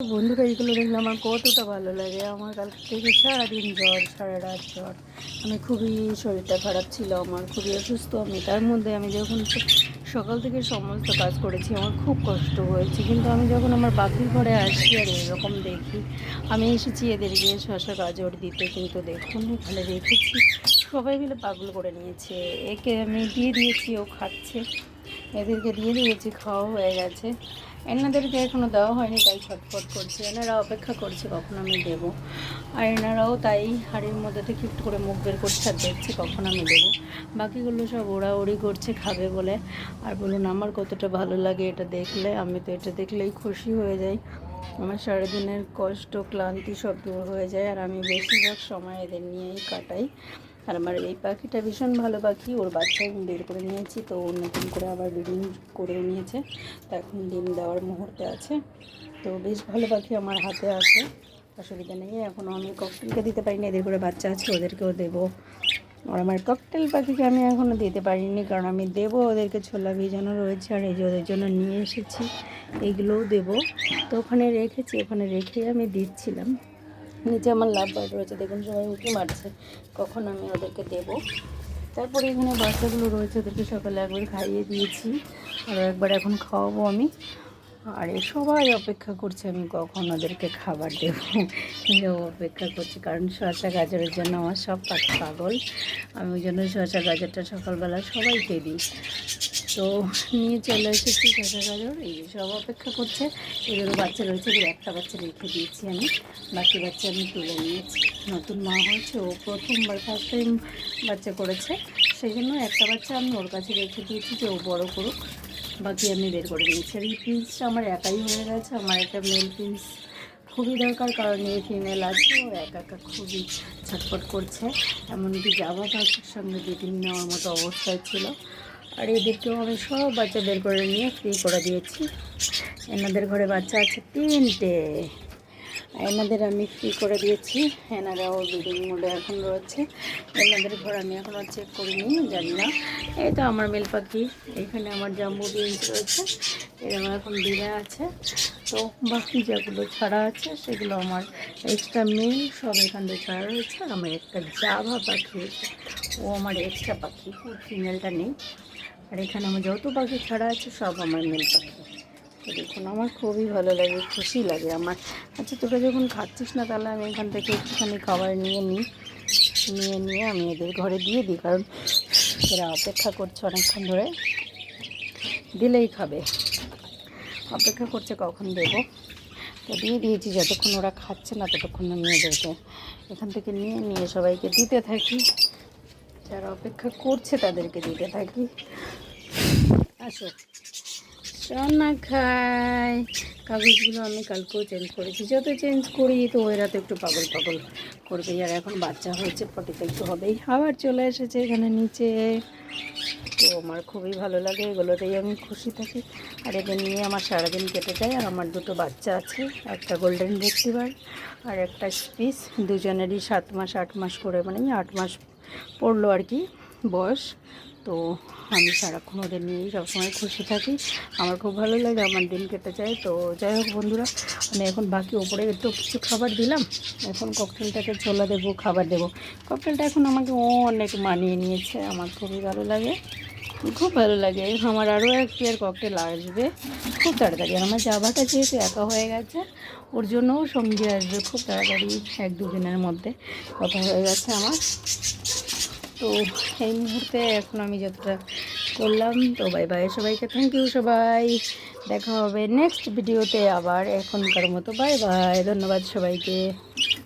বন্ধুরা এইগুলো দেখলে আমার কতটা ভালো লাগে। আমার কালকে থেকে সারাদিন জ্বর, সারা রাত জ্বর। আমি খুবই শরীরটা খারাপ ছিল, আমার খুবই অসুস্থ আমি। তার মধ্যে আমি যখন সকাল থেকে সমস্ত কাজ করেছি আমার খুব কষ্ট হয়েছে, কিন্তু আমি যখন আমার বাকির ঘরে আসি আর এরকম দেখি, আমি এসেছি এদেরকে শশা গাজর দিতে, কিন্তু দেখুন এখানে রেখেছি সবাই মিলে পাগল করে নিয়েছে। একে আমি দিয়ে দিয়েছি, ও খাচ্ছে। এদেরকে দিয়ে দিয়েছি, খাওয়া হয়ে গেছে। এনাদেরকে এখনও দেওয়া হয়নি, তাই ছটফট করছে। এনারা অপেক্ষা করছে কখন আমি দেবো, আর এনারাও তাই হাড়ির মধ্যে থেকে একটু করে মুখ বের করছে আর দেখছে কখন আমি দেবো। বাকিগুলো সব ওড়াউড়ি করছে খাবে বলে। আর বলুন আমার কতটা ভালো লাগে এটা দেখলে, আমি তো এটা দেখলেই খুশি হয়ে যাই। আমার সারাদিনের কষ্ট ক্লান্তি সব দূর হয়ে যায়, আর আমি বেশিরভাগ সময় এদের নিয়েই কাটাই। আর আমার এই পাখিটা ভীষণ ভালো পাখি, ওর বাচ্চা আমি বের করে নিয়েছি, তো ওর নতুন করে আবার ব্রিডিং করেও নিয়েছে, তো এখন ডিম দেওয়ার মুহূর্তে আছে। তো বেশ ভালো পাখি আমার হাতে আছে, অসুবিধা নেই। এখনও আমি ককটেলকে দিতে পারিনি, এদের করে বাচ্চা আছে, ওদেরকেও দেবো। আর আমার ককটেল পাখিকে আমি এখনও দিতে পারিনি, কারণ আমি দেবো ওদেরকে, ছোলা ভিজানো রয়েছে, আর এই যে ওদের জন্য নিয়ে এসেছি এইগুলোও দেবো। তো ওখানে রেখেছি, ওখানে রেখেই আমি দিচ্ছিলাম। নিচে আমার লাভ বার্ড রয়েছে, দেখুন সবাই উঁকি মারছে কখন আমি ওদেরকে দেবো। তারপরে এখানে বাচ্চাগুলো রয়েছে, ওদেরকে সকালে একবার খাইয়ে দিয়েছি, আরও একবার এখন খাওয়াবো আমি। আর সবাই অপেক্ষা করছে আমি কখন ওদেরকে খাবার দেবো, এরাও অপেক্ষা করছে, কারণ শসা গাজরের জন্য আমার সব পাখি পাগল। আমি ওই জন্য শসা গাজরটা সকালবেলা সবাইকে দিই। তো নিয়ে চলে এসেছি শসা গাজর, এই সব অপেক্ষা করছে। এদেরও বাচ্চা রয়েছে, একটা বাচ্চা রেখে দিয়েছি আমি, বাকি বাচ্চা আমি তুলে নিয়েছি। নতুন মা হয়েছে, ও প্রথমবার ফার্স্ট টাইম বাচ্চা করেছে, সেই জন্য একটা বাচ্চা আমি ওর কাছে রেখে দিয়েছি যে ও বড় করুক, বাকি আমি বের করে দিয়েছি। আর এই প্রিন্সটা আমার একাই হয়ে গেছে, আমার একটা মেল প্রিন্স খুবই দরকার, কারণ এই ফিমেল আছে, ও একা একা খুবই ছটফট করছে, এমনকি জাভা পাখির সঙ্গে ডিটিং নেওয়ার মতো অবস্থায় ছিল। আর এদেরকেও আমি সব বাচ্চা বের করে নিয়ে ফ্রি করে দিয়েছি। এনাদের ঘরে বাচ্চা আছে 3টে, এনাদের আমি ফ্রি করে দিয়েছি। এনারাও ব্রিডিং মোডে এখন রয়েছে। এনাদের ঘর আমি এখনও চেক করিনি, জানি না। এই তো আমার মেল পাখি, এখানে আমার জাম্বু বিনস রয়েছে, এরা এখন ডিমে আছে। তো বাকি যেগুলো ছাড়া আছে সেগুলো আমার এক্সট্রা মেল সব এখান থেকে ছাড়া রয়েছে। আর আমার একটা জাভা পাখি, ও আমার এক্সট্রা পাখি, ওর ফিমেলটা নেই। আর এখানে আমার যত পাখি ছাড়া আছে সব আমার মেল পাখি। তো দেখুন আমার খুবই ভালো লাগে, খুশি লাগে আমার। আচ্ছা তোরা যখন খাচ্ছিস না, তাহলে আমি এখান থেকে একটুখানি খাবার নিয়ে নিয়ে আমি এদের ঘরে দিয়ে দিই, কারণ এরা অপেক্ষা করছে অনেকক্ষণ ধরে, দিলেই খাবে, অপেক্ষা করছে কখন দেবো। তো দিয়ে দিয়েছি, যতক্ষণ ওরা খাচ্ছে না ততক্ষণ আমি এদেরকে এখান থেকে নিয়ে সবাইকে দিতে থাকি, যারা অপেক্ষা করছে তাদেরকে দিতে থাকি। আসো সোনা খাই। কাগজগুলো আমি কালকেও চেঞ্জ করেছি, যত চেঞ্জ করি তো ওরা তো একটু পাগল পাগল করবেই। আর এখন বাচ্চা হয়েছে, পটিতে একটু হবেই। আবার চলে এসেছে এখানে নিচে, তো আমার খুবই ভালো লাগে, এগুলোতেই আমি খুশি থাকি। আর এদের নিয়ে আমার সারাদিন কেটে যায়। আর আমার দুটো বাচ্চা আছে, একটা গোল্ডেন রিট্রিভার আর একটা স্পিস, দুজনেরই 7 মাস 8 মাস করে, মানে 8 মাস পড়লো আর কি বয়স। তো আমি সারাক্ষণ ওদের নিয়েই সবসময় খুশি থাকি, আমার খুব ভালো লাগে, আমার দিন কেটে যায়। তো যাই হোক বন্ধুরা, আমি এখন বাকি ওপরে তো কিছু খাবার দিলাম, এখন ককটেলটাকে ছোলা দেবো, খাবার দেবো। ককটেলটা এখন আমাকে অনেক মানিয়ে নিয়েছে, আমার খুবই ভালো লাগে, খুব ভালো লাগে। আমার আরও এক পেয়ার ককটেল আসবে খুব তাড়াতাড়ি। আর আমার জাভাটা যেহেতু একা হয়ে গেছে, ওর জন্যও সঙ্গে আসবে খুব তাড়াতাড়ি, 1-2 দিনের মধ্যে কথা হয়ে গেছে আমার। তো এই মুহূর্তে এখন আমি যতটা করলাম, তো বাই বাই সবাইকে, থ্যাংক ইউ সবাই, দেখা হবে নেক্সট ভিডিওতে আবার। এখনকার মতো বাই বাই, ধন্যবাদ সবাইকে।